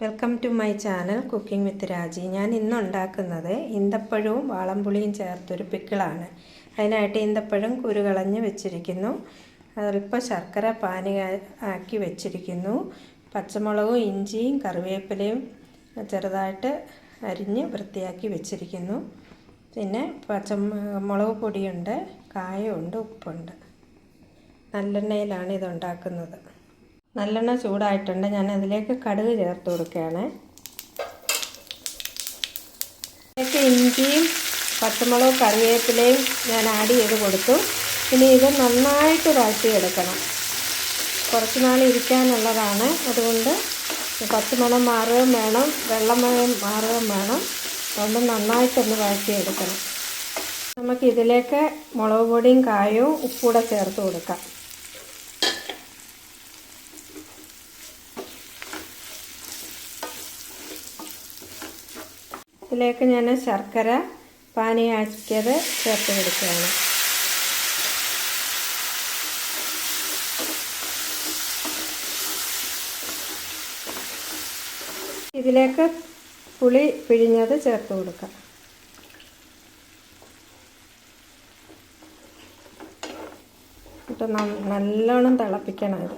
Welcome to my channel cooking with Raji. ഞാൻ ഇന്ന് ഉണ്ടാക്കുന്നത് ഈന്തപ്പഴവും വാളംപുളിയും ചേർത്തൊരു പിക്കിളാണ്. അതിനായിട്ട് ഈന്തപ്പഴം കുരു കളഞ്ഞ് വെച്ചിരിക്കുന്നു, അല്പം ശർക്കര പാനി ആക്കി വെച്ചിരിക്കുന്നു, പച്ചമുളകും ഇഞ്ചിയും കറിവേപ്പിലയും ചെറുതായിട്ട് അരിഞ്ഞ് വൃത്തിയാക്കി വെച്ചിരിക്കുന്നു, പിന്നെ പച്ചമുളക് പൊടിയുണ്ട്, കായമുണ്ട്, ഉപ്പുണ്ട്. നല്ലെണ്ണയിലാണ് ഇതുണ്ടാക്കുന്നത്. നല്ലെണ്ണ ചൂടായിട്ടുണ്ട്. ഞാൻ അതിലേക്ക് കടുക് ചേർത്ത് കൊടുക്കുകയാണ്. ഇതിലേക്ക് ഇഞ്ചിയും പച്ചമുളകും കറിവേപ്പിലയും ഞാൻ ആഡ് ചെയ്ത് കൊടുത്തു. ഇനി ഇത് നന്നായിട്ട് വഴറ്റിയെടുക്കണം. കുറച്ച് നാൾ ഇരിക്കാനുള്ളതാണ്, അതുകൊണ്ട് പച്ചമണം മാറുകയും വേണം, വെള്ളമയം മാറുകയും വേണം. അതുകൊണ്ട് നന്നായിട്ടൊന്ന് വഴറ്റിയെടുക്കണം. നമുക്കിതിലേക്ക് മുളക് പൊടിയും കായവും ഉപ്പൂടെ ചേർത്ത് കൊടുക്കാം. ഇതിലേക്ക് ഞാൻ ശർക്കര പാനിയാക്കിയത് ചേർത്ത് കൊടുക്കുകയാണ്. ഇതിലേക്ക് പുളി പിഴിഞ്ഞത് ചേർത്ത് കൊടുക്കാം. എന്നിട്ട് നല്ലോണം തിളപ്പിക്കണം. ഇത്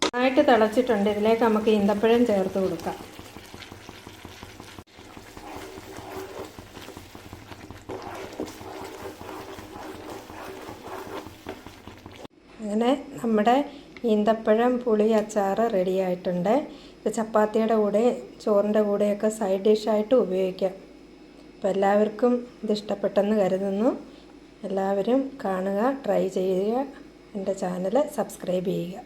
നന്നായിട്ട് തിളച്ചിട്ടുണ്ട്. ഇതിലേക്ക് നമുക്ക് ഈന്തപ്പഴം ചേർത്ത് കൊടുക്കാം. അങ്ങനെ നമ്മുടെ ഈന്തപ്പഴം പുളി അച്ചാർ റെഡി ആയിട്ടുണ്ട്. ഇത് ചപ്പാത്തിയുടെ കൂടെ ചോറിൻ്റെ കൂടെയൊക്കെ സൈഡ് ഡിഷായിട്ട് ഉപയോഗിക്കാം. അപ്പോൾ എല്ലാവർക്കും ഇത് ഇഷ്ടപ്പെട്ടെന്ന് കരുതുന്നു. എല്ലാവരും കാണുക, ട്രൈ ചെയ്യുക, എൻ്റെ ചാനൽ സബ്സ്ക്രൈബ് ചെയ്യുക.